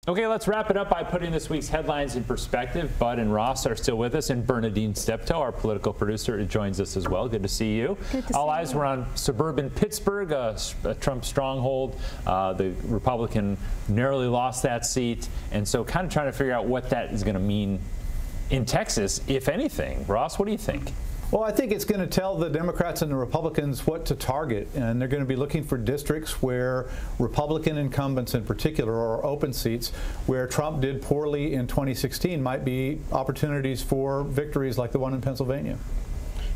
Okay, let's wrap it up by putting this week's headlines in perspective. Bud and Ross are still with us, and Berna Dean Steptoe, our political producer, joins us as well. Good to see you. Good to see All eyes you. were on suburban Pittsburgh, a Trump stronghold. The Republican narrowly lost that seat, and so kind of trying to figure out what that is going to mean in Texas, if anything. Ross, what do you think? Well, I think it's going to tell the Democrats and the Republicans what to target, and they're going to be looking for districts where Republican incumbents in particular, or open seats, where Trump did poorly in 2016, might be opportunities for victories like the one in Pennsylvania.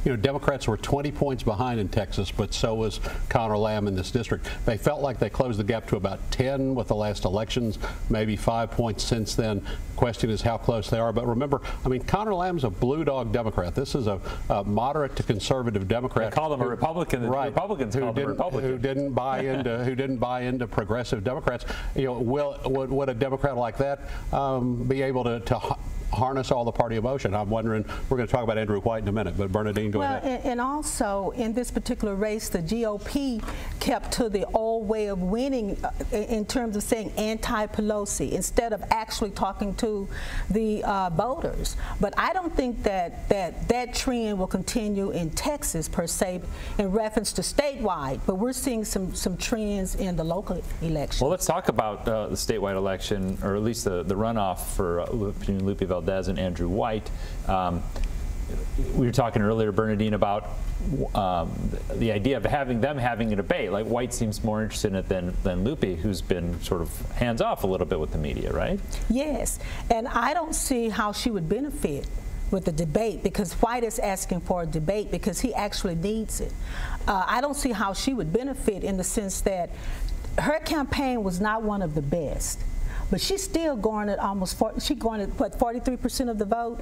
You know, Democrats were 20 points behind in Texas, but so was Connor Lamb in this district. They felt like they closed the gap to about 10 with the last elections, maybe 5 points since then. Question is how close they are. But remember, I mean, Connor Lamb's a blue dog Democrat. This is a moderate to conservative Democrat. They call him a Republican. Right. Republicans call him a Republican. Who didn't buy into progressive Democrats. You know, would a Democrat like that be able to harness all the party emotion? I'm wondering. We're going to talk about Andrew White in a minute, but Berna Dean, go ahead. And also in this particular race, the GOP kept to the old way of winning in terms of saying anti-Pelosi instead of actually talking to the voters. But I don't think that trend will continue in Texas per se in reference to statewide. But we're seeing some trends in the local election. Well, let's talk about the statewide election, or at least the runoff for between Lupe Valdez and Andrew White. We were talking earlier, Berna Dean, about the idea of having a debate. Like, White seems more interested in it than Lupe, who's been sort of hands off a little bit with the media, right? Yes, and I don't see how she would benefit with the debate, because White is asking for a debate because he actually needs it. I don't see how she would benefit in the sense that her campaign was not one of the best, but she still garnered almost 43% of the vote,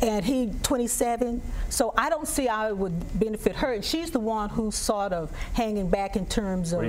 and he 27. So I don't see how it would benefit her, and she's the one who's sort of hanging back in terms of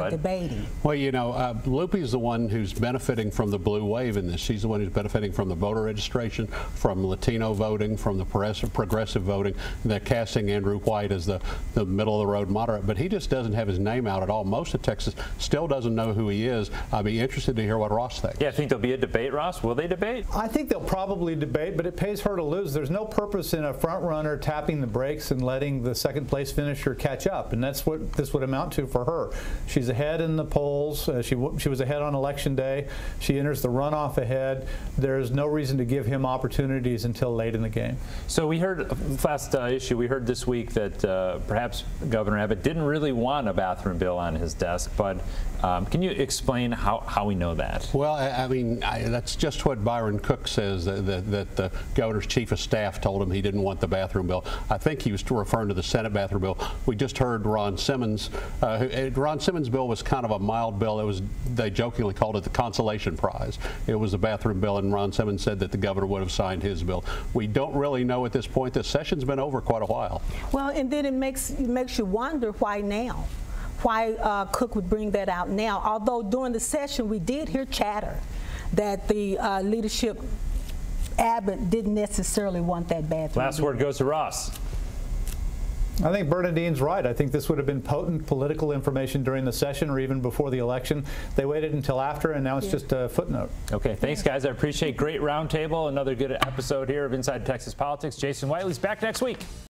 debating. Well, you know, Lupe's the one who's benefiting from the blue wave in this. She's the one who's benefiting from the voter registration, from Latino voting, from the progressive voting. They're casting Andrew White as the middle-of-the-road moderate, but he just doesn't have his name out at all. Most of Texas still doesn't know who he is. I'd be interested to hear what Ross thinks. Yeah, I think there'll be a debate, Ross. Will they debate? I think they'll probably debate, but it pays her to lose. There's no purpose in a front runner tapping the brakes and letting the second place finisher catch up, and that's what this would amount to for her. She's ahead in the polls. She was ahead on election day. She enters the runoff ahead. There's no reason to give him opportunities until late in the game. So we heard last issue. We heard this week that perhaps Governor Abbott didn't really want a bathroom bill on his desk, but can you explain how we know that? Well, I mean, that's just what Byron Cook says, that the governor's chief of staff told him he didn't want the bathroom bill. I think he was referring to the Senate bathroom bill. We just heard Ron Simmons. Ron Simmons' bill was kind of a mild bill. They jokingly called it the consolation prize. It was a bathroom bill, and Ron Simmons said that the governor would have signed his bill. We don't really know at this point. The session's been over quite a while. Well, and then it makes you wonder why now. Why Cook would bring that out now, although during the session we did hear chatter that the leadership, Abbott, didn't necessarily want that bathroom. Last word goes to Ross. I think Berna Dean's right. I think this would have been potent political information during the session or even before the election. They waited until after, and now it's just a footnote. Okay, thanks, guys. I appreciate great roundtable. Another good episode here of Inside Texas Politics. Jason Whiteley's back next week.